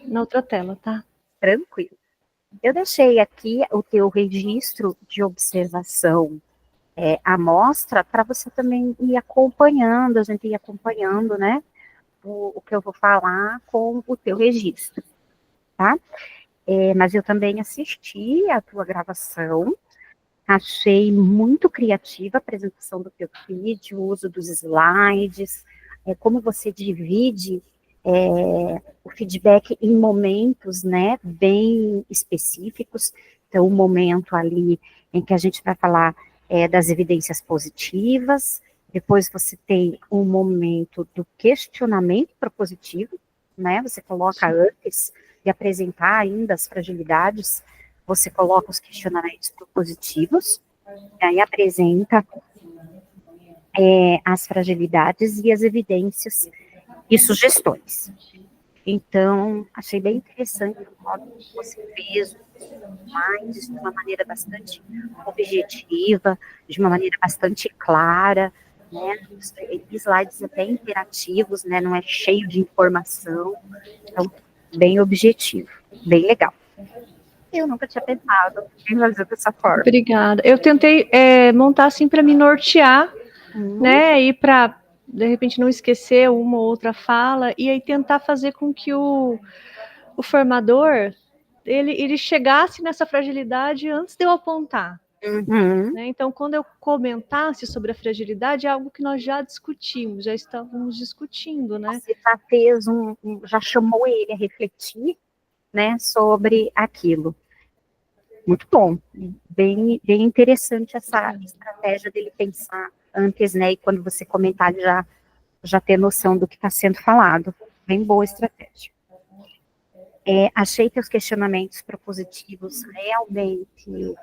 na outra tela, tá? Tranquilo. Eu deixei aqui o teu registro de observação amostra para você também ir acompanhando, a gente ir acompanhando, né, o que eu vou falar com o teu registro, tá? Mas eu também assisti a tua gravação, achei muito criativa a apresentação do teu vídeo, o uso dos slides, como você divide o feedback em momentos, né, bem específicos. Então, o momento ali em que a gente vai falar das evidências positivas, depois você tem um momento do questionamento propositivo, né, você coloca antes de apresentar ainda as fragilidades, você coloca os questionamentos propositivos, aí apresenta as fragilidades e as evidências e sugestões. Então, achei bem interessante o modo que você fez os slides de uma maneira bastante objetiva, de uma maneira bastante clara, né? Slides até interativos, né? Não é cheio de informação, então, bem objetivo, bem legal. Eu nunca tinha pensado em fazer dessa forma. Obrigada. Eu tentei montar assim para me nortear, né? E para de repente não esquecer uma ou outra fala, e aí tentar fazer com que o formador ele chegasse nessa fragilidade antes de eu apontar. Né? Então, quando eu comentasse sobre a fragilidade, é algo que nós já discutimos, já estávamos discutindo, né? Você já fez já chamou ele a refletir, né, sobre aquilo. Muito bom, bem interessante essa estratégia dele pensar antes, né, e quando você comentar, ele já ter noção do que está sendo falado. Bem boa estratégia. Achei que os questionamentos propositivos realmente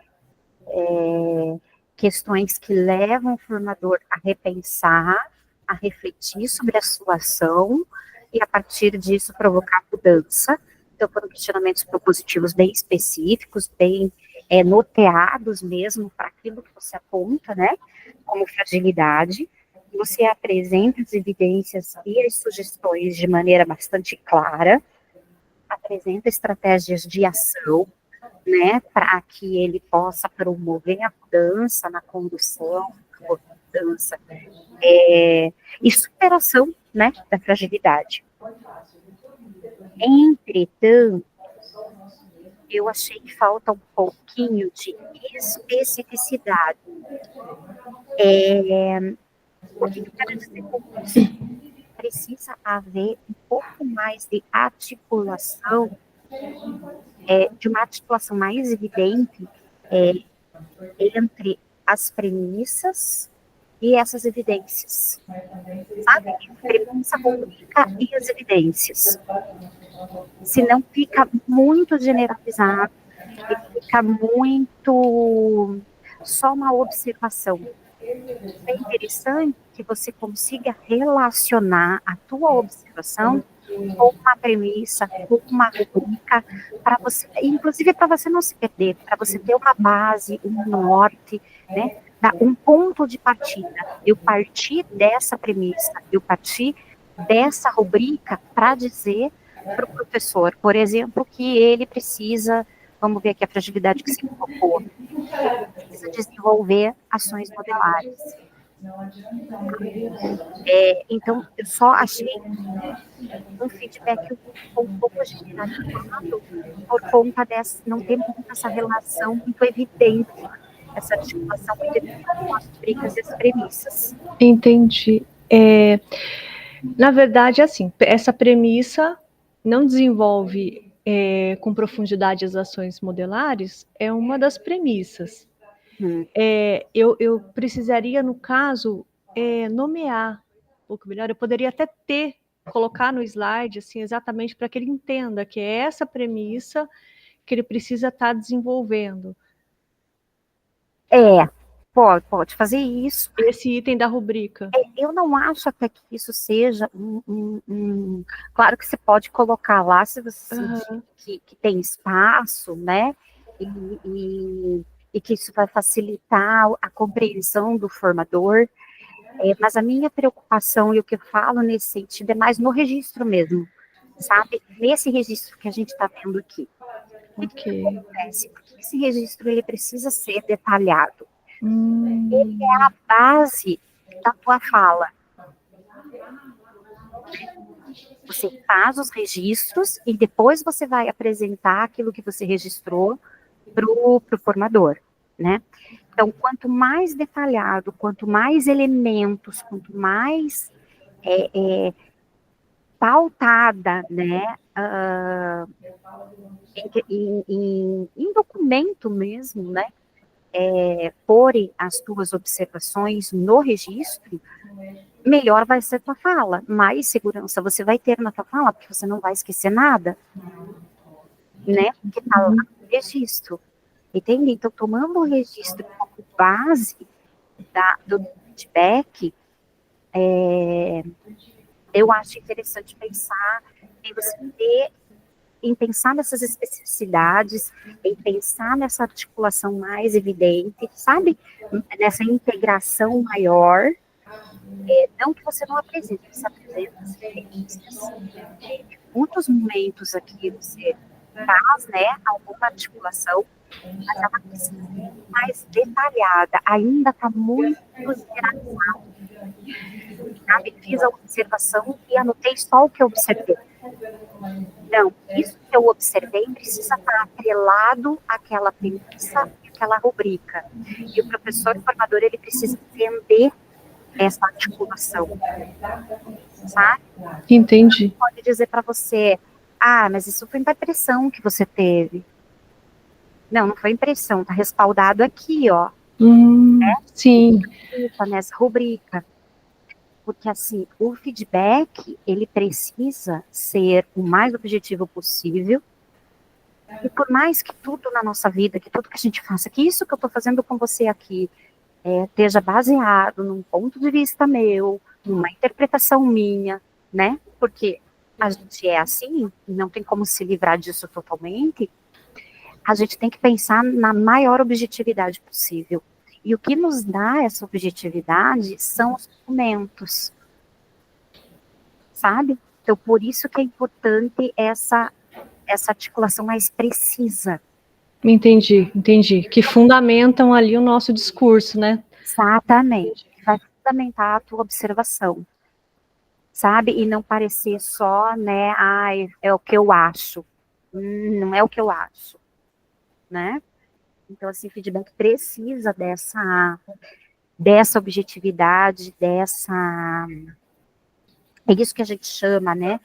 questões que levam o formador a repensar, a refletir sobre a sua ação e, a partir disso, provocar mudança. Então, foram questionamentos propositivos bem específicos, bem noteados mesmo para aquilo que você aponta, né, como fragilidade. Você apresenta as evidências e as sugestões de maneira bastante clara, apresenta estratégias de ação, né, para que ele possa promover a mudança na condução, mudança e superação, né, da fragilidade. Entretanto, eu achei que falta um pouquinho de especificidade. O que eu quero dizer com isso? Precisa haver um pouco mais de articulação, de uma articulação mais evidente entre as premissas e essas evidências. Sabe? Premissa, rubrica e as evidências. Senão fica muito generalizado e fica muito só uma observação. É interessante que você consiga relacionar a tua observação com uma premissa, com uma rubrica, para você, inclusive para você não se perder, para você ter uma base, um norte, né? Um ponto de partida. Eu parti dessa premissa, eu parti dessa rubrica para dizer para o professor, por exemplo, que ele precisa, vamos ver aqui a fragilidade que se colocou, ele precisa desenvolver ações modelares. Então, eu só achei um feedback um pouco generalizado por conta dessa, não ter muito essa relação muito evidente, essa articulação muito evidente com as rubricas e as premissas. Entendi. Na verdade, assim, essa premissa não desenvolve com profundidade as ações modelares, é uma das premissas. Eu precisaria, no caso, nomear um pouco melhor. Eu poderia até colocar no slide, assim, exatamente para que ele entenda que é essa premissa que ele precisa estar desenvolvendo. Pode fazer isso. Esse item da rubrica. Eu não acho até que isso seja Claro que você pode colocar lá se você sentir que tem espaço, né? E que isso vai facilitar a compreensão do formador. Mas a minha preocupação e o que eu falo nesse sentido é mais no registro mesmo. sabe? Nesse registro que a gente está vendo aqui. O que Ok. acontece? Porque esse registro ele precisa ser detalhado. Hum, Ele é a base da tua fala. Você faz os registros e depois você vai apresentar aquilo que você registrou pro formador, né? Então, quanto mais detalhado, quanto mais elementos, quanto mais pautada, né, em documento mesmo, né, porem as tuas observações no registro, melhor vai ser tua fala, mais segurança você vai ter na tua fala, porque você não vai esquecer nada, né, porque tá lá no registro, entende? Então, tomando o registro como base do feedback, eu acho interessante pensar em pensar nessas especificidades, em pensar nessa articulação mais evidente, sabe? Nessa integração maior. Não que você não apresente, você apresenta as referências. Muitos momentos aqui você faz, né, alguma articulação, mas ela precisa ser mais detalhada, ainda está muito generalizado, sabe? Fiz a observação e anotei só o que eu observei. Não, isso que eu observei precisa estar atrelado àquela premissa, àquela rubrica. E o professor formador, ele precisa entender essa articulação, sabe? entendi. Pode dizer para você, mas isso foi impressão que você teve. Não, não foi impressão, está respaldado aqui, ó. Sim, Tá nessa rubrica. Porque, assim, o feedback, ele precisa ser o mais objetivo possível. E por mais que tudo na nossa vida, que tudo que a gente faça, que isso que eu estou fazendo com você aqui, esteja baseado num ponto de vista meu, numa interpretação minha, né? Porque a gente é assim, não tem como se livrar disso totalmente. A gente tem que pensar na maior objetividade possível. E o que nos dá essa objetividade são os documentos, sabe? Então, por isso que é importante essa articulação mais precisa. entendi. Que fundamentam ali o nosso discurso, né? Exatamente. Vai fundamentar a tua observação, sabe? E não parecer só, né, é o que eu acho. Não é o que eu acho, né? Então, assim, feedback precisa dessa objetividade, é isso que a gente chama, né,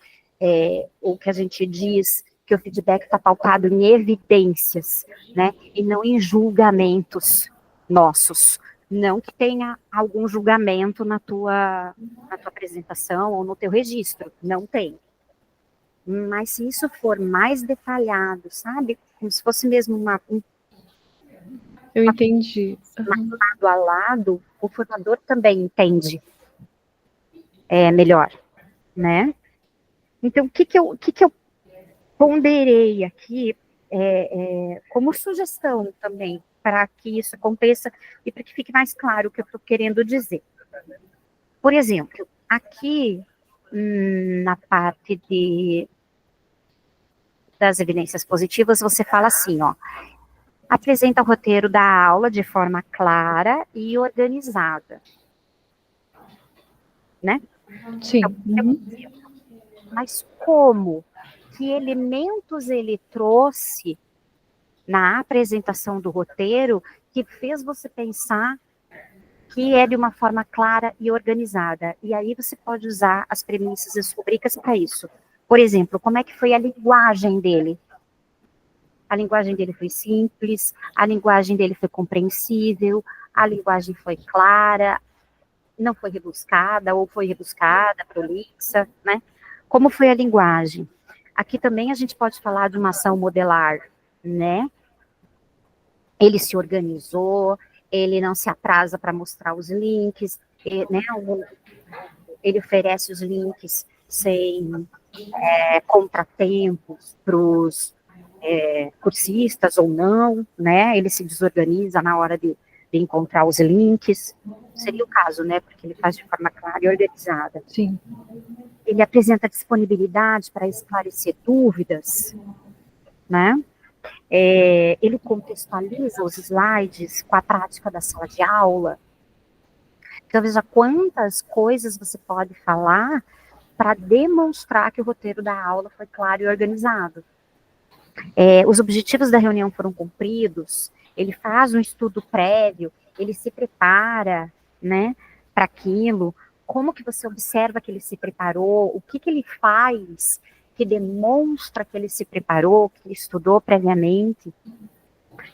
o que a gente diz que o feedback está pautado em evidências, né, e não em julgamentos nossos. Não que tenha algum julgamento na tua apresentação ou no teu registro, não tem. Mas se isso for mais detalhado, sabe, como se fosse mesmo Eu entendi. lado a lado, o formador também entende melhor, né? Então, o que eu ponderei aqui como sugestão também, para que isso aconteça e para que fique mais claro o que eu estou querendo dizer. Por exemplo, aqui na parte das evidências positivas, você fala assim, ó, apresenta o roteiro da aula de forma clara e organizada, né? Sim. Então, mas como? Que elementos ele trouxe na apresentação do roteiro que fez você pensar que é de uma forma clara e organizada? E aí você pode usar as premissas e as rubricas para isso. Por exemplo, como é que foi a linguagem dele? A linguagem dele foi simples, a linguagem dele foi compreensível, a linguagem foi clara, não foi rebuscada, ou foi rebuscada, prolixa, né? Como foi a linguagem? Aqui também a gente pode falar de uma ação modelar, né? Ele se organizou, ele não se atrasa para mostrar os links, né? Ele oferece os links sem contratempos para os cursistas ou não, né? Ele se desorganiza na hora de encontrar os links. Seria o caso, né? Porque ele faz de forma clara e organizada. Sim. ele apresenta disponibilidade para esclarecer dúvidas, né? Ele contextualiza os slides com a prática da sala de aula. Então, veja quantas coisas você pode falar para demonstrar que o roteiro da aula foi claro e organizado. Os objetivos da reunião foram cumpridos, ele faz um estudo prévio, ele se prepara, né, para aquilo. Como que você observa que ele se preparou? O que ele faz que demonstra que ele se preparou, que ele estudou previamente?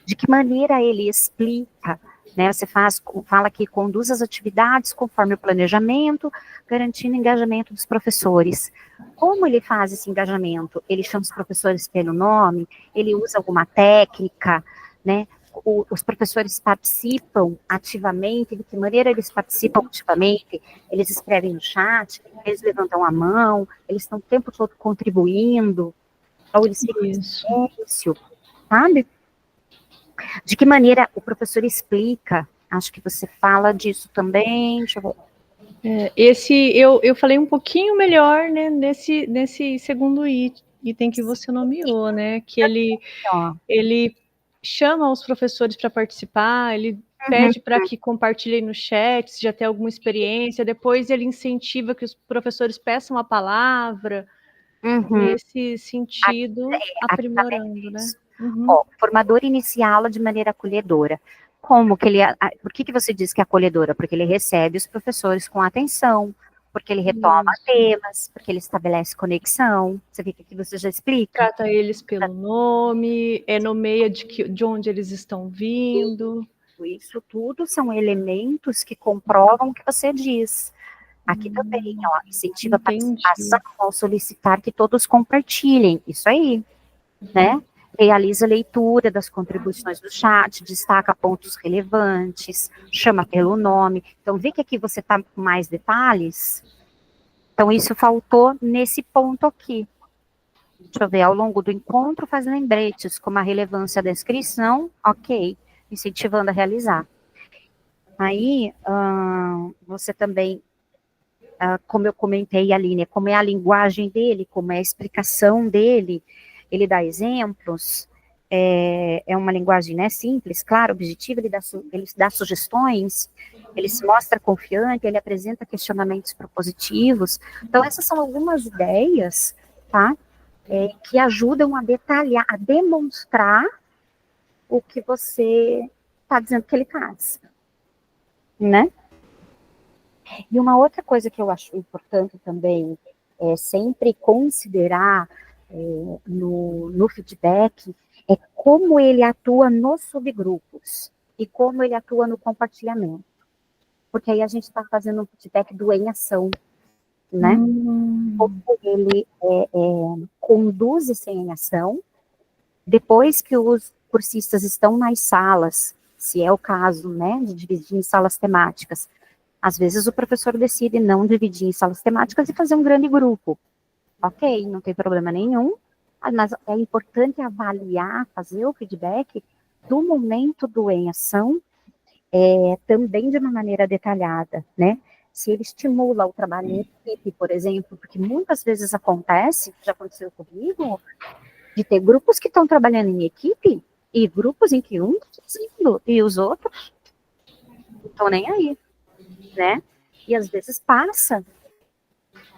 De que maneira ele explica, né? Você fala que conduz as atividades conforme o planejamento, garantindo o engajamento dos professores. Como ele faz esse engajamento? Ele chama os professores pelo nome, ele usa alguma técnica, né? Os professores participam ativamente, de que maneira eles participam ativamente? Eles escrevem no chat, eles levantam a mão, eles estão o tempo todo contribuindo, ou eles ficam em silêncio, sabe? De que maneira o professor explica? Acho que você fala disso também, deixa eu ver. Eu falei um pouquinho melhor, né, nesse segundo item que você nomeou, né, que ele chama os professores para participar, ele pede para que compartilhem no chat, se já tem alguma experiência, depois ele incentiva que os professores peçam a palavra, nesse sentido, aprimorando, né? Formador inicia a aula de maneira acolhedora. Como que por que você diz que é acolhedora? Porque ele recebe os professores com atenção, porque ele retoma temas, porque ele estabelece conexão. Você vê que aqui você já explica. Trata eles pelo nome, nomeia de onde eles estão vindo. Isso tudo são elementos que comprovam o que você diz. Aqui também, incentiva a participação ao solicitar que todos compartilhem. Isso aí, né? Realiza a leitura das contribuições do chat, destaca pontos relevantes, chama pelo nome. Então, vê que aqui você está com mais detalhes. Então, isso faltou nesse ponto aqui. Deixa eu ver, ao longo do encontro faz lembretes, como a relevância da inscrição, ok, incentivando a realizar. Aí, você também, como eu comentei ali, né, como é a linguagem dele, como é a explicação dele, ele dá exemplos, é uma linguagem, né, simples, clara, objetiva, ele dá sugestões, ele se mostra confiante, ele apresenta questionamentos propositivos. Então, essas são algumas ideias, tá, que ajudam a detalhar, a demonstrar o que você está dizendo que ele faz, né? E uma outra coisa que eu acho importante também é sempre considerar no feedback é como ele atua nos subgrupos e como ele atua no compartilhamento. Porque aí a gente está fazendo um feedback do em ação, né? Como ele conduz esse em ação, depois que os cursistas estão nas salas, se é o caso, né, de dividir em salas temáticas. Às vezes o professor decide não dividir em salas temáticas e fazer um grande grupo. Ok, não tem problema nenhum, mas é importante avaliar, fazer o feedback do momento do em ação, também de uma maneira detalhada, né? Se ele estimula o trabalho em equipe, por exemplo, porque muitas vezes acontece, já aconteceu comigo, de ter grupos que estão trabalhando em equipe e grupos em que um está fazendo e os outros não estão nem aí, né? E às vezes passa.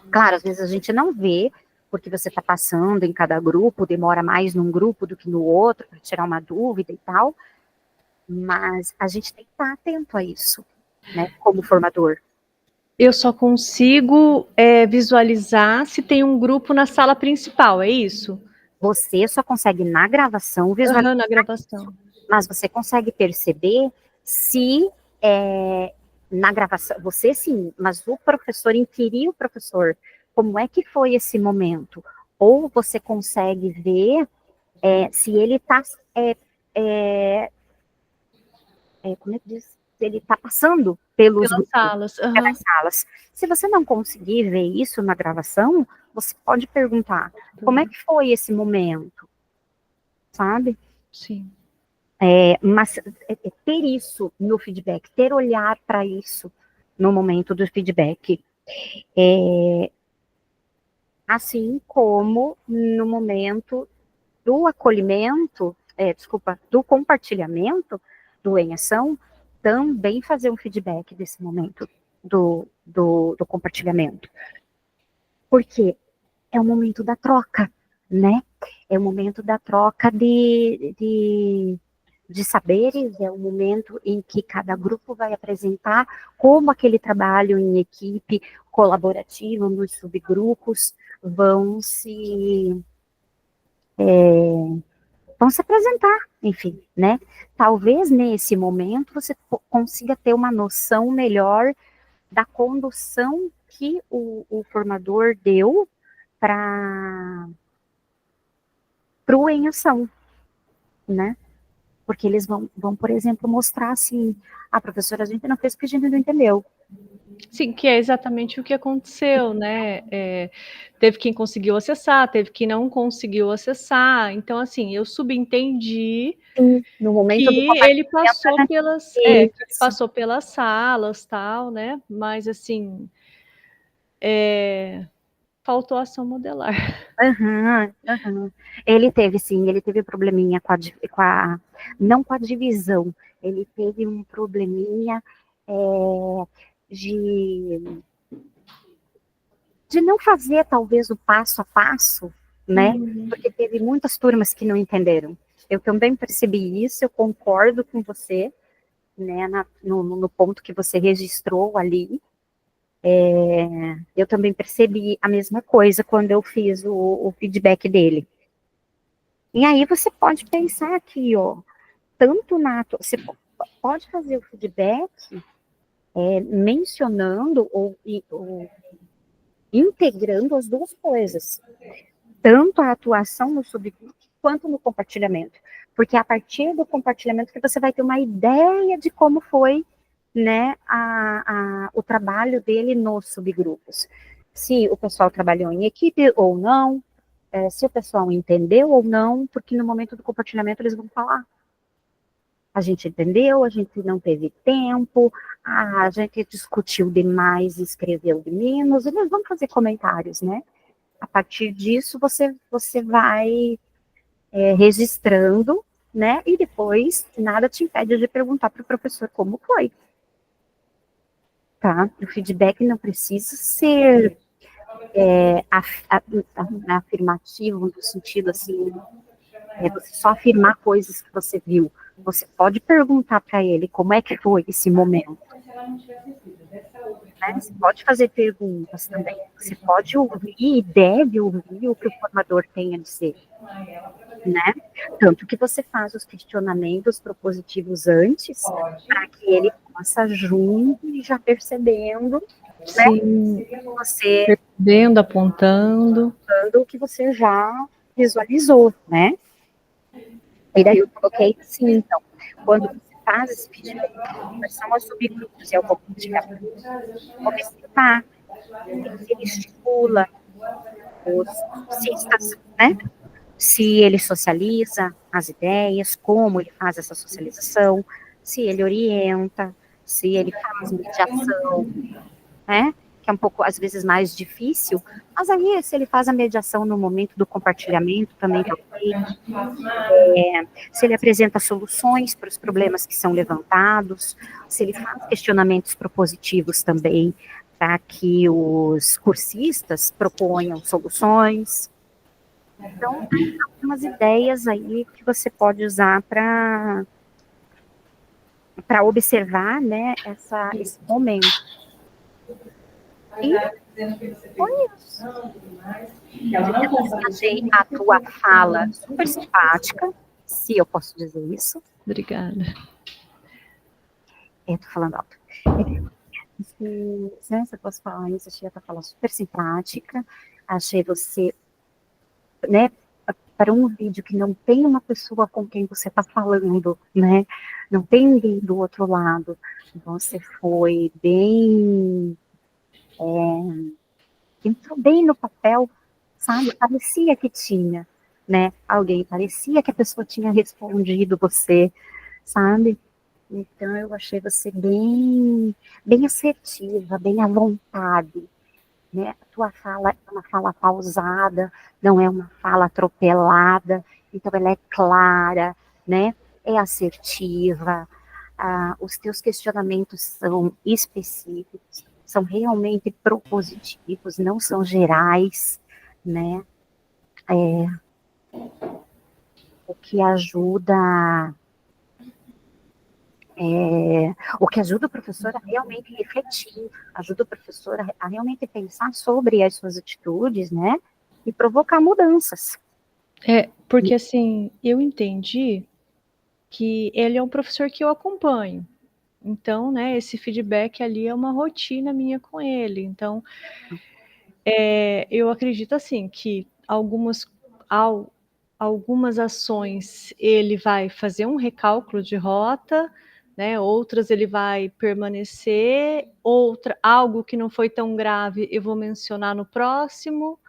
Claro, às vezes a gente não vê, porque você está passando em cada grupo, demora mais num grupo do que no outro, para tirar uma dúvida e tal, mas a gente tem que estar atento a isso, né, como formador. Eu só consigo visualizar se tem um grupo na sala principal, é isso? Você só consegue na gravação visualizar. Na gravação. Mas você consegue perceber se na gravação, você sim, mas o professor, inquirir o professor, como é que foi esse momento? Ou você consegue ver se ele está, como é que diz? Se ele está passando pelas salas. Pelas salas. Se você não conseguir ver isso na gravação, você pode perguntar, como é que foi esse momento? Sabe? Sim. Mas ter isso no feedback, ter olhar para isso no momento do feedback. Assim como no momento do acolhimento, do compartilhamento do em ação, também fazer um feedback desse momento do compartilhamento. Porque é o momento da troca, né? É o momento da troca de saberes, é o momento em que cada grupo vai apresentar como aquele trabalho em equipe colaborativa, nos subgrupos, vão se apresentar, enfim, né? Talvez nesse momento você consiga ter uma noção melhor da condução que o formador deu para o em ação, né? Porque eles vão, por exemplo, mostrar assim, a professora, a gente não fez porque a gente não entendeu. Sim, que é exatamente o que aconteceu, né? Teve quem conseguiu acessar, teve quem não conseguiu acessar. Então, assim, eu subentendi Sim, no momento do que ele passou passou pelas salas, tal, né? Mas, assim, faltou ação modelar. Uhum, uhum. Ele teve probleminha não com a divisão, ele teve um probleminha de, de não fazer, talvez, o passo a passo, né? Porque teve muitas turmas que não entenderam. Eu também percebi isso, eu concordo com você, né, no ponto que você registrou ali. Eu também percebi a mesma coisa quando eu fiz o feedback dele. E aí você pode pensar aqui, ó, você pode fazer o feedback mencionando ou integrando as duas coisas, tanto a atuação no subgrupo quanto no compartilhamento, porque é a partir do compartilhamento que você vai ter uma ideia de como foi, né, o trabalho dele nos subgrupos. Se o pessoal trabalhou em equipe ou não, se o pessoal entendeu ou não, porque no momento do compartilhamento eles vão falar. A gente entendeu, a gente não teve tempo, a gente discutiu demais e escreveu de menos, eles vão fazer comentários, né? A partir disso, você vai registrando, né? E depois, nada te impede de perguntar para o professor como foi. Tá? O feedback não precisa ser afirmativo, no sentido assim, você só afirmar coisas que você viu. Você pode perguntar para ele como é que foi esse momento. Né? Você pode fazer perguntas também. Você pode ouvir e deve ouvir o que o formador tem a dizer. Né? Tanto que você faz os questionamentos propositivos antes, para que ele possa junto e já percebendo, Sim, né? Você percebendo, apontando o que você já visualizou, né? E daí eu coloquei assim, então, quando você faz esse feedback, quais são os subgrupos, eu vou observar se ele estimula os cursistas, né? Se ele socializa as ideias, como ele faz essa socialização, se ele orienta, se ele faz mediação, né? Que é um pouco, às vezes, mais difícil, mas aí, se ele faz a mediação no momento do compartilhamento, também tá ok. Se ele apresenta soluções para os problemas que são levantados, se ele faz questionamentos propositivos também, para que os cursistas proponham soluções. Então, tem algumas ideias aí que você pode usar para observar, né, esse momento. E foi isso. Eu achei a tua fala super simpática, se eu posso dizer isso. Obrigada. Eu tô falando alto. Se eu posso falar isso, achei a tua fala super simpática. Achei você, né, para um vídeo que não tem uma pessoa com quem você está falando, né, não tem ninguém do outro lado, você foi bem, entrou bem no papel, sabe, parecia que tinha, né, alguém, parecia que a pessoa tinha respondido você, sabe, então eu achei você bem assertiva, bem à vontade, né? A tua fala é uma fala pausada, não é uma fala atropelada, então ela é clara, né? É assertiva, os teus questionamentos são específicos, são realmente propositivos, não são gerais, né? O que ajuda o que ajuda o professor a realmente refletir, ajuda o professor a realmente pensar sobre as suas atitudes, né? E provocar mudanças. Porque assim, eu entendi que ele é um professor que eu acompanho. Então, né, esse feedback ali é uma rotina minha com ele. Então, eu acredito assim que algumas ações ele vai fazer um recálculo de rota, né? Outras ele vai permanecer, algo que não foi tão grave eu vou mencionar no próximo,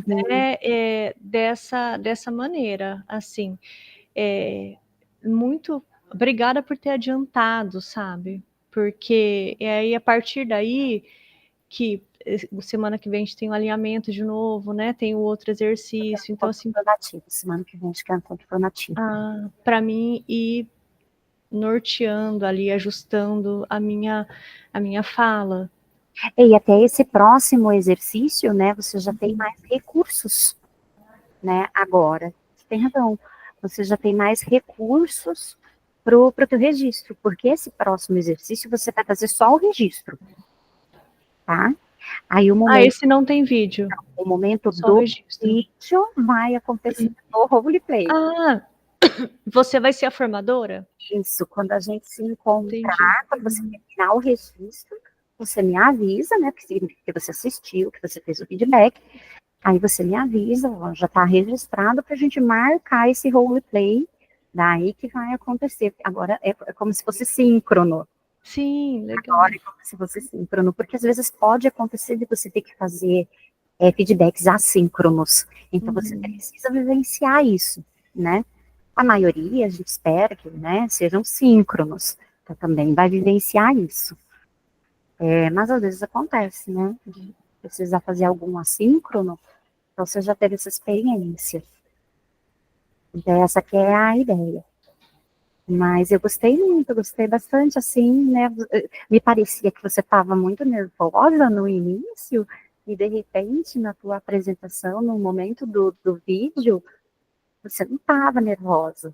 né? Dessa maneira, assim, muito obrigada por ter adiantado, sabe? Porque aí a partir daí que semana que vem a gente tem o alinhamento de novo, né? Tem o outro exercício. Então, assim, Semana que vem a gente quer um ponto formativo. para mim ir norteando ali, ajustando a minha fala. E até esse próximo exercício, né, você já tem mais recursos, né, agora. Você tem razão. Você já tem mais recursos para o teu registro, porque esse próximo exercício você vai fazer só o registro, tá? Aí Esse não tem vídeo. o momento Só do registro. vídeo vai acontecer no roleplay. Você vai ser a formadora? Isso, quando a gente se encontrar, Entendi. quando você terminar o registro, você me avisa, né, que significa que você assistiu, que você fez o feedback, aí você me avisa, ó, já está registrado para a gente marcar esse roleplay, daí que vai acontecer. Agora é como se fosse síncrono. Sim, legal. Agora é como se fosse síncrono, porque às vezes pode acontecer de você ter que fazer feedbacks assíncronos. Então você precisa vivenciar isso, né? A maioria, a gente espera que, né, sejam síncronos. Então também vai vivenciar isso. Mas às vezes acontece, né? De precisar fazer algum assíncrono, então você já teve essa experiência. Então essa que é a ideia. Mas eu gostei muito, gostei bastante, assim, né? Me parecia que você estava muito nervosa no início, e de repente, na tua apresentação, no momento do vídeo, você não estava nervosa,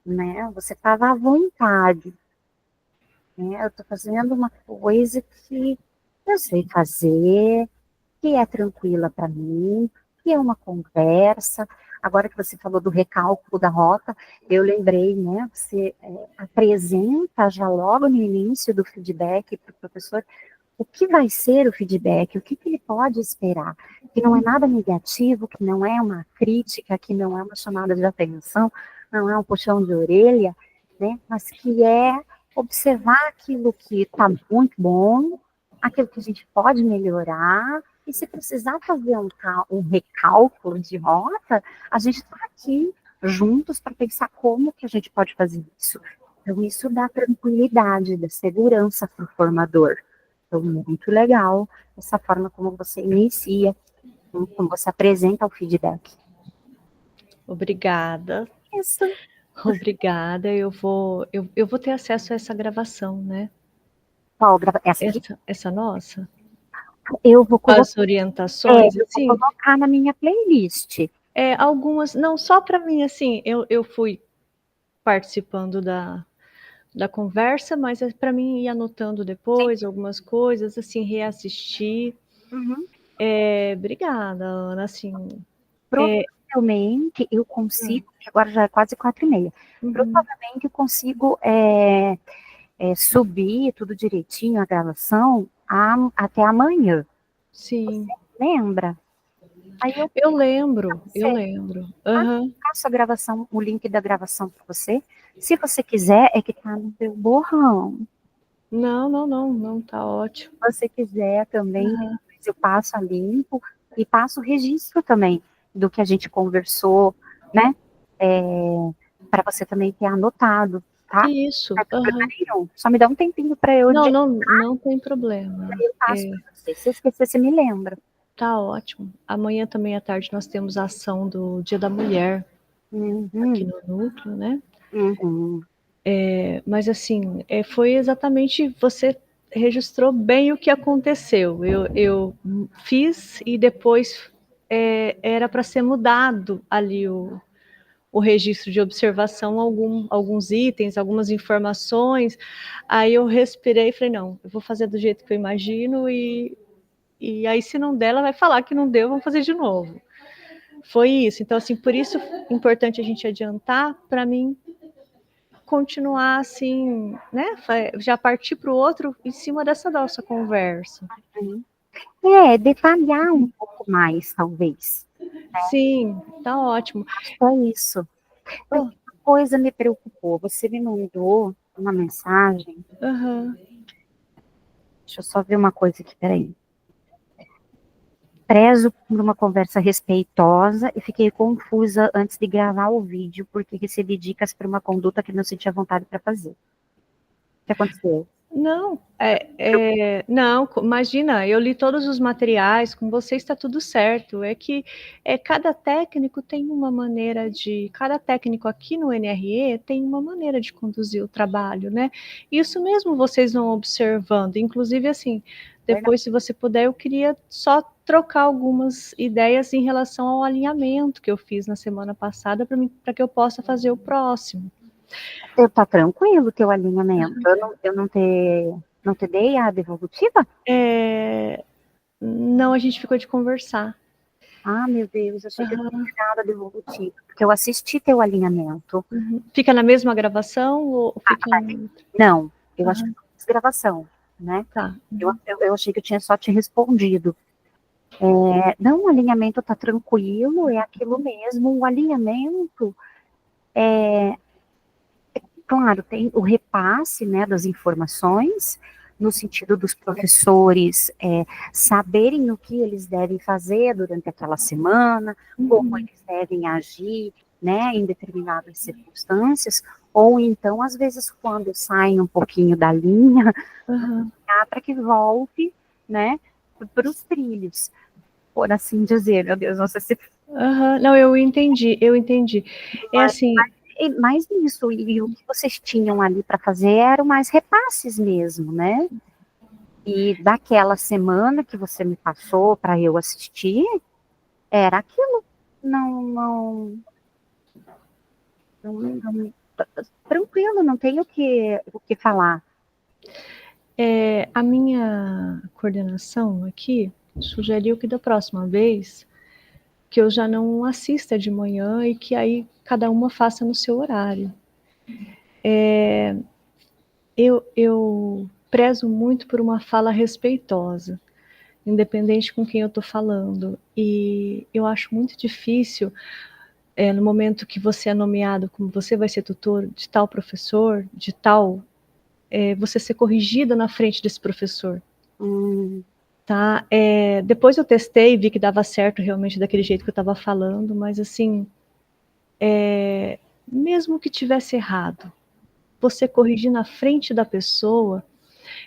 né? Você estava à vontade, né? Eu estou fazendo uma coisa que eu sei fazer, que é tranquila para mim, que é uma conversa. Agora que você falou do recálculo da rota, eu lembrei, né? Você apresenta já logo no início do feedback para o professor o que vai ser o feedback, o que ele pode esperar, que não é nada negativo, que não é uma crítica, que não é uma chamada de atenção, não é um puxão de orelha, né? Mas que é observar aquilo que está muito bom, aquilo que a gente pode melhorar, e se precisar fazer um recálculo de rota, a gente está aqui juntos para pensar como que a gente pode fazer isso. Então, isso dá tranquilidade, dá segurança para o formador. Então, muito legal essa forma como você inicia, como você apresenta o feedback. Obrigada. Isso. Obrigada. Eu vou ter acesso a essa gravação, né? Qual essa aqui? Essa nossa? Eu vou colocar, as orientações, assim? vou colocar na minha playlist. Algumas, não, só para mim, assim, eu fui participando da conversa, mas para mim ir anotando depois algumas coisas, assim, reassistir. Obrigada, Ana, assim. Provavelmente eu consigo, que agora já é quase 4h30, provavelmente eu consigo subir tudo direitinho, a gravação, até amanhã. Sim. Você lembra? Aí eu lembro. Faço a gravação, o link da gravação para você. Se você quiser, é que tá no seu borrão. Não, tá ótimo. Se você quiser também, eu passo a limpo e passo o registro também do que a gente conversou, né? Para você também ter anotado. tá? Isso. Não tem problema nenhum. Só me dá um tempinho para eu Não, digitar, não tem problema. e eu passo para você. Se eu esquecer, você me lembra. Tá ótimo. Amanhã também à tarde nós temos a ação do Dia da Mulher aqui no núcleo, né? Mas assim, foi exatamente, você registrou bem o que aconteceu. Eu fiz e depois era para ser mudado ali o registro de observação, alguns itens, algumas informações. Aí eu respirei e falei, não, eu vou fazer do jeito que eu imagino e aí se não der, ela vai falar que não deu, vamos fazer de novo. Foi isso. Então, assim, por isso é importante a gente adiantar para mim continuar assim, né? Já partir para o outro em cima dessa nossa conversa. Detalhar um pouco mais, talvez. Sim, tá ótimo. É isso. Uma coisa me preocupou. Você me mandou uma mensagem. Deixa eu só ver uma coisa aqui, peraí. Prezo por uma conversa respeitosa e fiquei confusa antes de gravar o vídeo, porque recebi dicas para uma conduta que não sentia vontade para fazer. O que aconteceu? Não, não, imagina, eu li todos os materiais, com você está tudo certo. É que cada técnico tem uma maneira cada técnico aqui no NRE tem uma maneira de conduzir o trabalho, né? Isso mesmo vocês vão observando. Inclusive, assim, depois, se você puder, eu queria só trocar algumas ideias em relação ao alinhamento que eu fiz na semana passada para que eu possa fazer o próximo. Tá tranquilo o teu alinhamento? Eu não te dei a devolutiva? Não, a gente ficou de conversar. Ah, meu Deus, achei que eu tinha dado a devolutiva, porque eu assisti teu alinhamento. Fica na mesma gravação ou fica... Não, eu acho que foi gravação, né? Tá. Eu achei que eu tinha só te respondido. Não, o alinhamento tá tranquilo, é aquilo mesmo. O alinhamento claro, tem o repasse, né, das informações, no sentido dos professores saberem o que eles devem fazer durante aquela semana, como eles devem agir, né, em determinadas circunstâncias, ou então, às vezes, quando saem um pouquinho da linha, para que volte, né, para os trilhos, por assim dizer. Meu Deus, não sei se... Não, eu entendi. É assim... Mais isso, e o que vocês tinham ali para fazer eram mais repasses mesmo, né? E daquela semana que você me passou para eu assistir, era aquilo. Tranquilo, não tenho o que falar. A minha coordenação aqui sugeriu que da próxima vez que eu já não assista de manhã e que aí cada uma faça no seu horário. Eu prezo muito por uma fala respeitosa, independente com quem eu estou falando. E eu acho muito difícil, no momento que você é nomeado como você vai ser tutor de tal professor, de tal, você ser corrigida na frente desse professor. Tá? Depois eu testei e vi que dava certo realmente daquele jeito que eu estava falando, mas assim, mesmo que tivesse errado, você corrigir na frente da pessoa.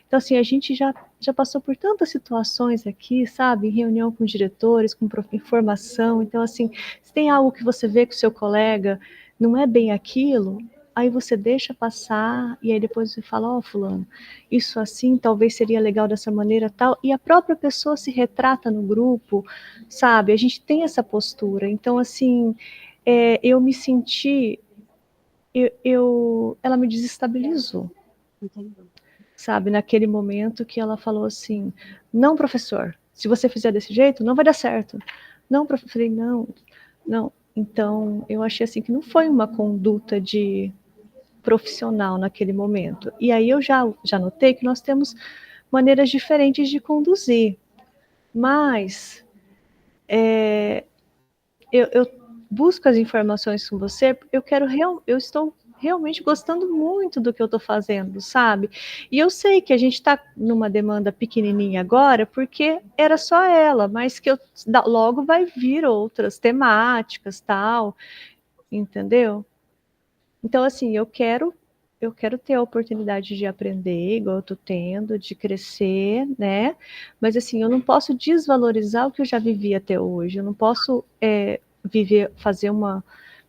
Então, assim, a gente já passou por tantas situações aqui, sabe? Em reunião com diretores, com informação. Então, assim, se tem algo que você vê que o seu colega não é bem aquilo, aí você deixa passar e aí depois você fala, ó, fulano, isso assim talvez seria legal dessa maneira tal. E a própria pessoa se retrata no grupo, sabe? A gente tem essa postura. Então, assim, eu me senti... ela me desestabilizou. Entendi. Sabe, naquele momento que ela falou assim, não, professor, se você fizer desse jeito, não vai dar certo. Não, professor, falei, não. Então, eu achei assim que não foi uma conduta de profissional naquele momento. E aí eu já notei que nós temos maneiras diferentes de conduzir. Mas eu busco as informações com você, eu estou realmente gostando muito do que eu estou fazendo, sabe? E eu sei que a gente está numa demanda pequenininha agora, porque era só ela, mas que logo vai vir outras temáticas, tal, entendeu? Então, assim, eu quero eu quero ter a oportunidade de aprender, igual eu tô tendo, de crescer, né? Mas assim, eu não posso desvalorizar o que eu já vivi até hoje. Eu não posso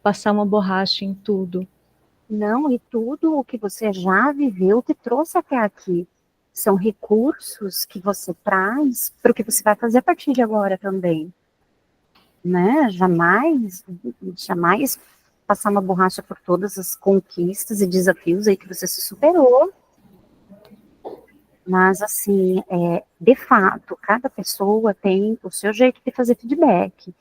passar uma borracha em tudo. Não, e tudo o que você já viveu te trouxe até aqui. São recursos que você traz para o que você vai fazer a partir de agora também, né? Jamais passar uma borracha por todas as conquistas e desafios aí que você se superou. Mas, assim, de fato, cada pessoa tem o seu jeito de fazer feedback.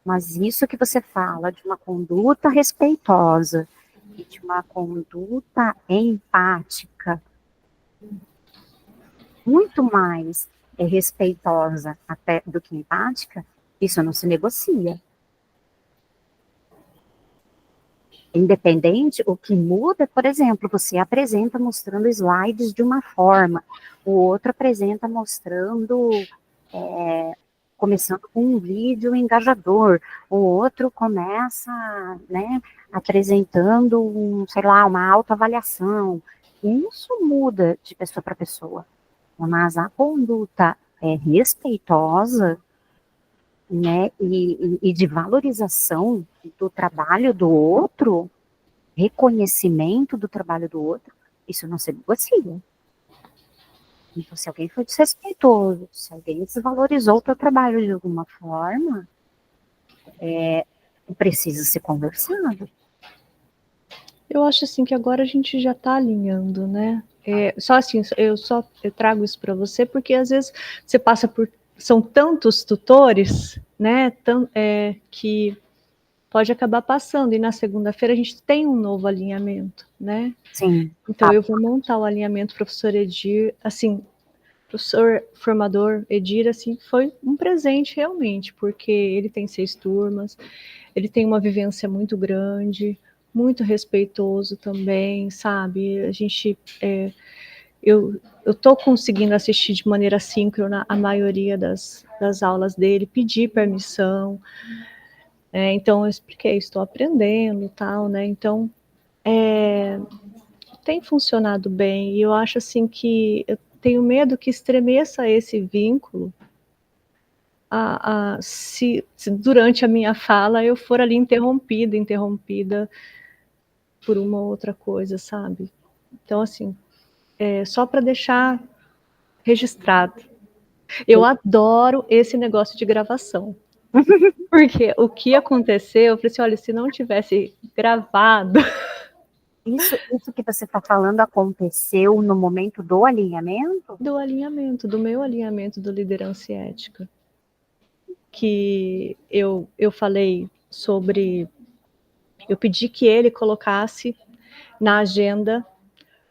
Mas isso que você fala de uma conduta respeitosa e de uma conduta empática, muito mais respeitosa até do que empática, isso não se negocia. Independente, o que muda, por exemplo, você apresenta mostrando slides de uma forma, o outro apresenta mostrando, começando com um vídeo engajador, o outro começa, né, apresentando, sei lá, uma autoavaliação. Isso muda de pessoa para pessoa, mas a conduta é respeitosa, né, e de valorização do trabalho do outro, reconhecimento do trabalho do outro, isso não se negocia. Então, se alguém foi desrespeitoso, se alguém desvalorizou o teu trabalho de alguma forma, precisa ser conversado. Eu acho assim que agora a gente já está alinhando, né? Só assim, eu trago isso para você porque às vezes você passa por são tantos tutores, né? Que pode acabar passando e na segunda-feira a gente tem um novo alinhamento, né? Sim. Então eu vou montar o alinhamento, professor Edir, assim, professor formador Edir, assim, foi um presente realmente, porque ele tem 6 turmas, ele tem uma vivência muito grande, muito respeitoso também, sabe? A gente, eu estou conseguindo assistir de maneira síncrona a maioria das aulas dele, pedir permissão, então eu expliquei, estou aprendendo e tal, né? Então, tem funcionado bem, e eu acho assim que eu tenho medo que estremeça esse vínculo se durante a minha fala eu for ali interrompida por uma outra coisa, sabe? Então, assim, só para deixar registrado. Eu adoro esse negócio de gravação. Porque o que aconteceu, eu falei assim, olha, se não tivesse gravado... Isso que você está falando aconteceu no momento do alinhamento? Do meu alinhamento do Liderança e Ética. Que eu falei sobre... Eu pedi que ele colocasse na agenda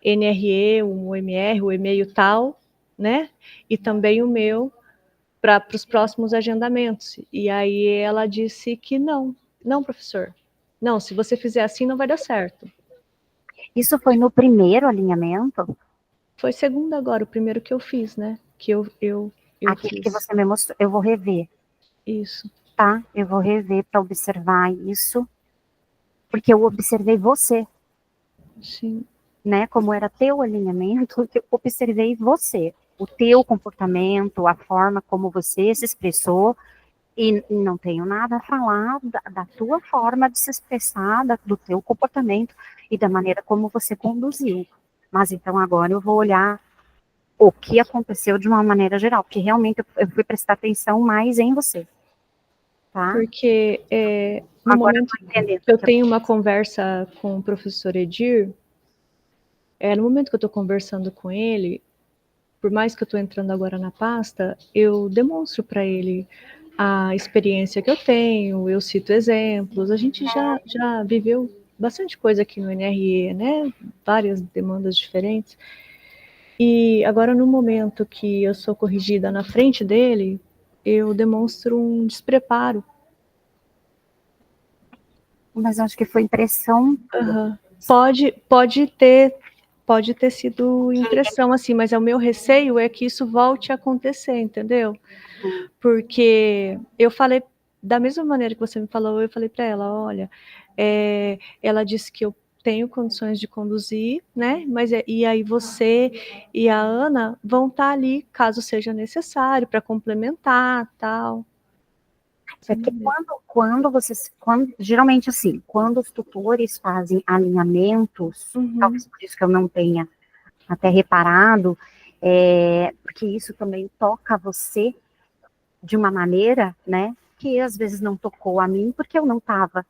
NRE, o MR, o e-mail tal, né? E também o meu para os próximos agendamentos. E aí ela disse que não. Não, professor. Não, se você fizer assim, não vai dar certo. Isso foi no primeiro alinhamento? Foi segundo agora, o primeiro que eu fiz, né? Que eu Aquele fiz. que você me mostrou, eu vou rever. Isso. Tá? Eu vou rever para observar isso, porque eu observei você. Sim. Né? Como era teu alinhamento, eu observei você, o teu comportamento, a forma como você se expressou, e não tenho nada a falar da tua forma de se expressar, do teu comportamento e da maneira como você conduziu. Mas então agora eu vou olhar o que aconteceu de uma maneira geral, porque realmente eu fui prestar atenção mais em você. Tá? Porque no agora momento que eu tenho uma conversa com o professor Edir, no momento que eu estou conversando com ele, por mais que eu estou entrando agora na pasta, eu demonstro para ele a experiência que eu tenho, eu cito exemplos, a gente já viveu bastante coisa aqui no NRE, né? Várias demandas diferentes. E agora, no momento que eu sou corrigida na frente dele, eu demonstro um despreparo. Mas acho que foi impressão. Uhum. Pode ter sido impressão, assim, mas o meu receio é que isso volte a acontecer, entendeu? Porque eu falei, da mesma maneira que você me falou, eu falei para ela, olha, ela disse que eu tenho condições de conduzir, né? E aí você e a Ana vão estar ali, caso seja necessário, para complementar, tal. Porque geralmente assim, quando os tutores fazem alinhamentos, talvez por isso que eu não tenha até reparado, porque isso também toca você de uma maneira, né, que às vezes não tocou a mim, porque eu não estava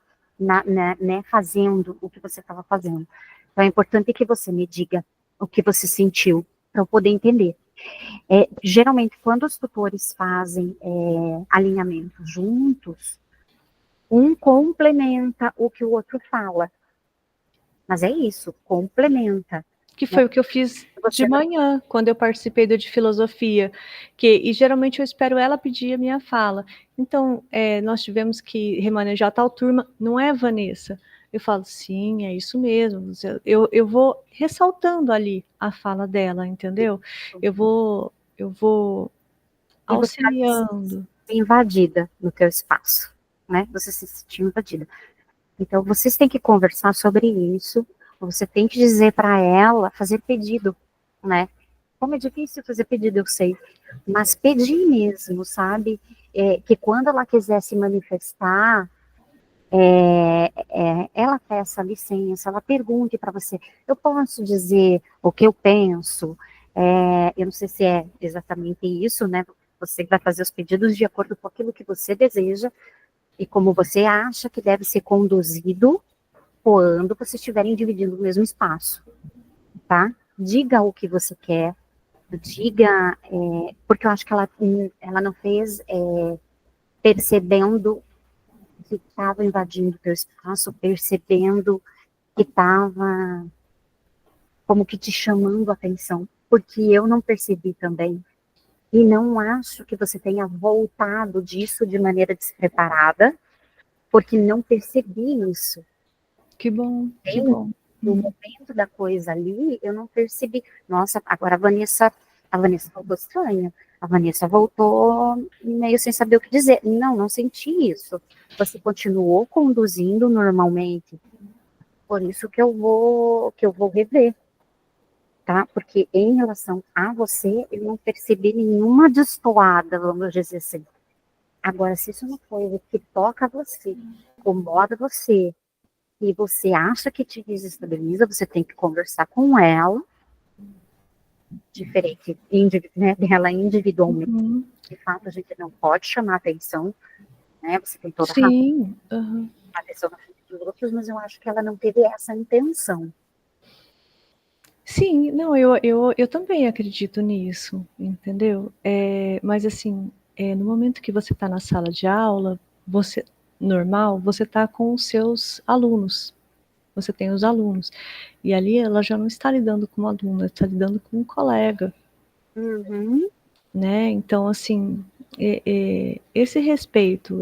fazendo o que você estava fazendo. Então é importante que você me diga o que você sentiu, para eu poder entender. Geralmente, quando os tutores fazem alinhamentos juntos, um complementa o que o outro fala. Mas é isso, complementa. Que foi o que eu fiz de manhã, quando eu participei do de filosofia, e geralmente eu espero ela pedir a minha fala. Então, nós tivemos que remanejar tal turma, não é, Vanessa? Eu falo, sim, é isso mesmo. Eu vou ressaltando ali a fala dela, entendeu? Eu vou E você auxiliando. se invadida no teu espaço, né? Você se sentiu invadida. Então, vocês têm que conversar sobre isso, você tem que dizer para ela, fazer pedido, né? Como é difícil fazer pedido, eu sei, mas pedir mesmo, sabe? Que quando ela quiser se manifestar, ela peça licença, ela pergunte para você, eu posso dizer o que eu penso? Eu não sei se é exatamente isso, né? Você vai fazer os pedidos de acordo com aquilo que você deseja, e como você acha que deve ser conduzido quando vocês estiverem dividindo o mesmo espaço, tá? Diga o que você quer, diga, porque eu acho que ela não fez percebendo que estava invadindo o teu espaço, percebendo que estava como que te chamando a atenção, porque eu não percebi também, e não acho que você tenha voltado disso de maneira despreparada, porque não percebi isso. Que bom, que bom. No momento da coisa ali, eu não percebi. Nossa, agora a Vanessa voltou estranha. A Vanessa voltou meio sem saber o que dizer. Não, não senti isso. Você continuou conduzindo normalmente. Por isso que eu vou rever, tá? Porque em relação a você, eu não percebi nenhuma destoada, vamos dizer assim. Agora, se isso não foi o que toca você, incomoda você, e você acha que te desestabiliza, você tem que conversar com ela, diferente, né, dela individualmente. De fato, a gente não pode chamar atenção, né? Você tem toda a razão. Sim. Atenção na frente dos outros, mas eu acho que ela não teve essa intenção. Sim, não, eu também acredito nisso, entendeu? Mas assim, no momento que você está na sala de aula, normal, você está com os seus alunos, você tem os alunos, e ali ela já não está lidando com um aluno, ela está lidando com um colega, né? Então, assim, esse respeito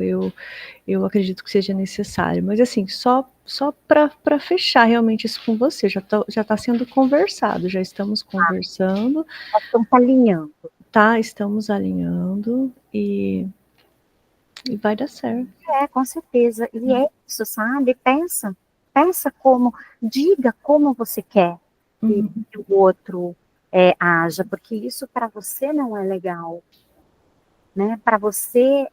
eu acredito que seja necessário, mas assim, só para fechar realmente isso com você, já tá sendo conversado, já estamos conversando. Nós estamos alinhando. Tá, estamos alinhando e vai dar certo. Com certeza. E é isso, sabe? Pensa diga como você quer que o outro haja, porque isso para você não é legal, né? Para você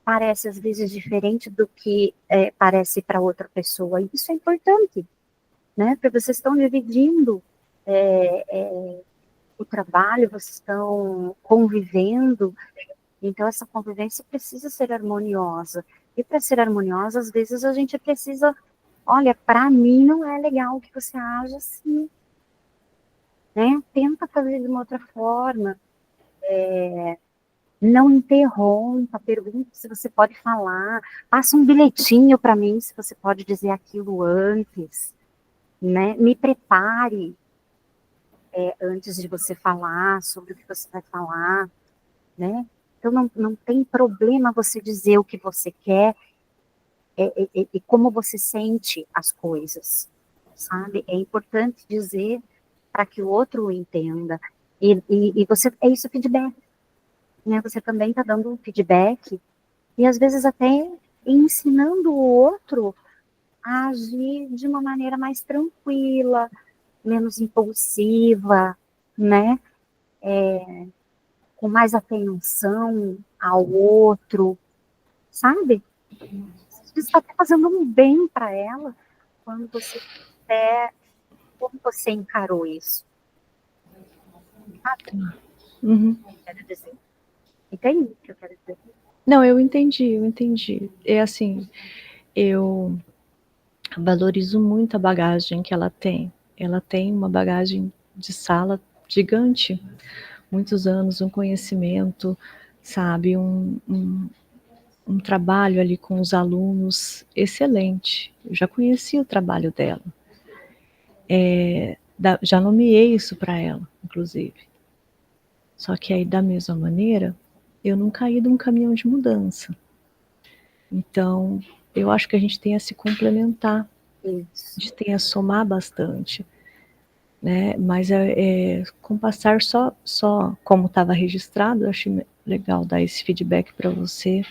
parece às vezes diferente do que parece para outra pessoa. E isso é importante, né? Porque vocês estão dividindo o trabalho, vocês estão convivendo, então essa convivência precisa ser harmoniosa. E para ser harmoniosa, às vezes a gente precisa, olha, para mim não é legal que você haja assim, né? Tenta fazer de uma outra forma. Não interrompa, pergunta se você pode falar, passa um bilhetinho para mim se você pode dizer aquilo antes, né? Me prepare antes de você falar sobre o que você vai falar, né? Então não tem problema você dizer o que você quer e como você sente as coisas, sabe? É importante dizer para que o outro entenda. E você, é isso, feedback, né? Você também está dando um feedback e às vezes até ensinando o outro a agir de uma maneira mais tranquila, menos impulsiva, né? Com mais atenção ao outro, sabe? Você está até fazendo um bem para ela quando você como você encarou isso, sabe? Uhum. Quero dizer. Entende o que eu quero dizer? Não, eu entendi. É assim, eu valorizo muito a bagagem que ela tem. Ela tem uma bagagem de sala gigante, muitos anos, um conhecimento, sabe, um trabalho ali com os alunos excelente. Eu já conheci o trabalho dela. Já nomeei isso para ela, inclusive. Só que aí, da mesma maneira, eu não caí de um caminhão de mudança. Então, eu acho que a gente tem a se complementar, Isso. a gente tem a somar bastante, né? Mas com passar só como estava registrado, eu achei legal dar esse feedback para você,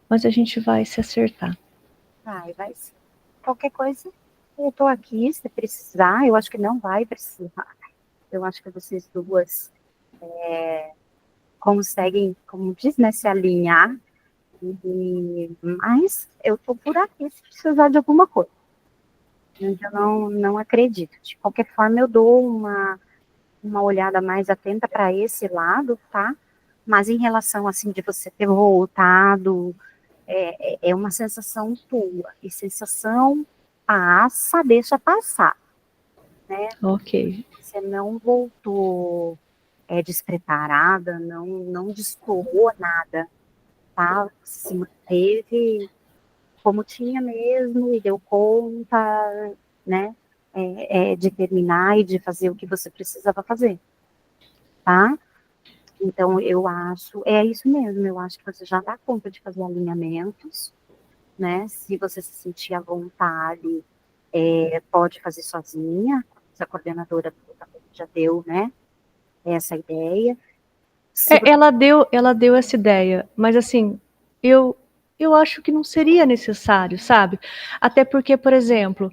mas a gente vai se acertar. Vai sim. Qualquer coisa, eu estou aqui, se precisar, eu acho que não vai precisar. Eu acho que vocês duas conseguem, como diz, né, se alinhar. Mas eu estou por aqui se precisar de alguma coisa. Eu não acredito. De qualquer forma, eu dou uma olhada mais atenta para esse lado, tá? Mas em relação, assim, de você ter voltado, é uma sensação tua. E sensação passa, deixa passar, né? Ok. Você não voltou despreparada, não destoou nada, tá? Se manteve como tinha mesmo e deu conta, né? De terminar e de fazer o que você precisava fazer, tá? Então, eu acho, é isso mesmo, eu acho que você já dá conta de fazer alinhamentos, né? Se você se sentir à vontade, pode fazer sozinha, se a coordenadora já deu, né, essa ideia. Se você... Ela deu essa ideia, mas assim, eu acho que não seria necessário, sabe? Até porque, por exemplo,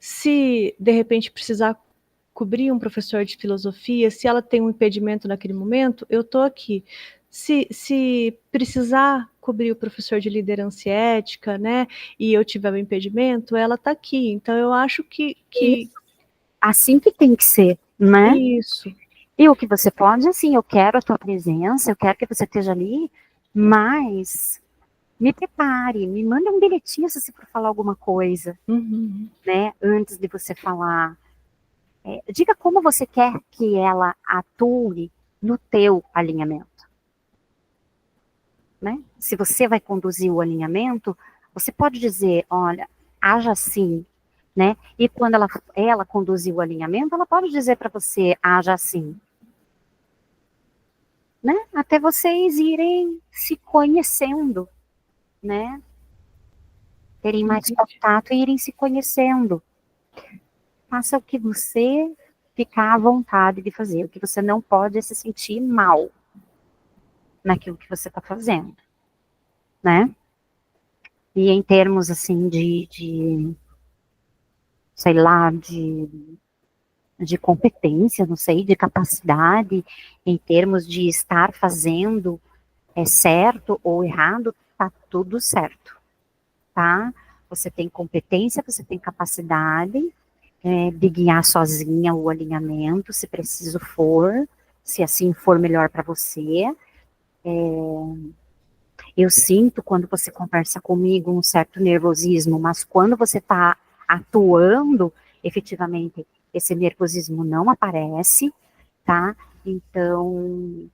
se de repente precisar cobrir um professor de filosofia, se ela tem um impedimento naquele momento, eu estou aqui. Se precisar cobrir o professor de liderança e ética, né, e eu tiver um impedimento, ela está aqui. Então, eu acho que assim que tem que ser, né? isso. E o que você pode, assim, eu quero a tua presença, eu quero que você esteja ali, mas me prepare, me manda um bilhetinho se você for falar alguma coisa, né? Antes de você falar. Diga como você quer que ela atue no teu alinhamento, né? Se você vai conduzir o alinhamento, você pode dizer, olha, haja assim, né? E quando ela conduzir o alinhamento, ela pode dizer para você, haja assim, né? Até vocês irem se conhecendo, né? Terem mais contato e irem se conhecendo. Faça o que você ficar à vontade de fazer. O que você não pode é se sentir mal naquilo que você está fazendo, né? E em termos, assim, sei lá, de competência, não sei, de capacidade, em termos de estar fazendo certo ou errado, tá tudo certo, tá? Você tem competência, você tem capacidade de guiar sozinha o alinhamento, se preciso for, se assim for melhor para você. Eu sinto quando você conversa comigo um certo nervosismo, mas quando você está atuando, efetivamente, esse nervosismo não aparece, tá? Então,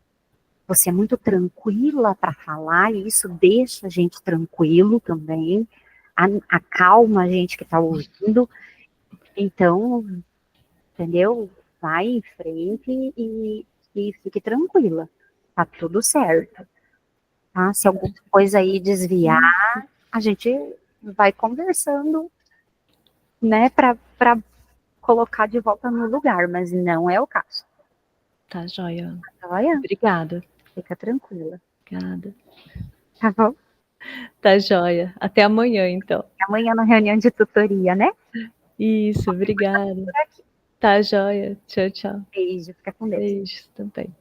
você é muito tranquila para falar, e isso deixa a gente tranquilo também, acalma a gente que está ouvindo. Então, entendeu? Vai em frente e fique tranquila. Tá tudo certo. Tá? Se alguma coisa aí desviar, a gente vai conversando, né, para colocar de volta no lugar, mas não é o caso. Tá, joia. Tá, joia? Obrigada. Fica tranquila. Obrigada. Tá bom? Tá joia. Até amanhã, então. Amanhã na reunião de tutoria, né? Isso, obrigada. Tá joia. Tchau, tchau. Beijo, fica com Deus. Beijos também.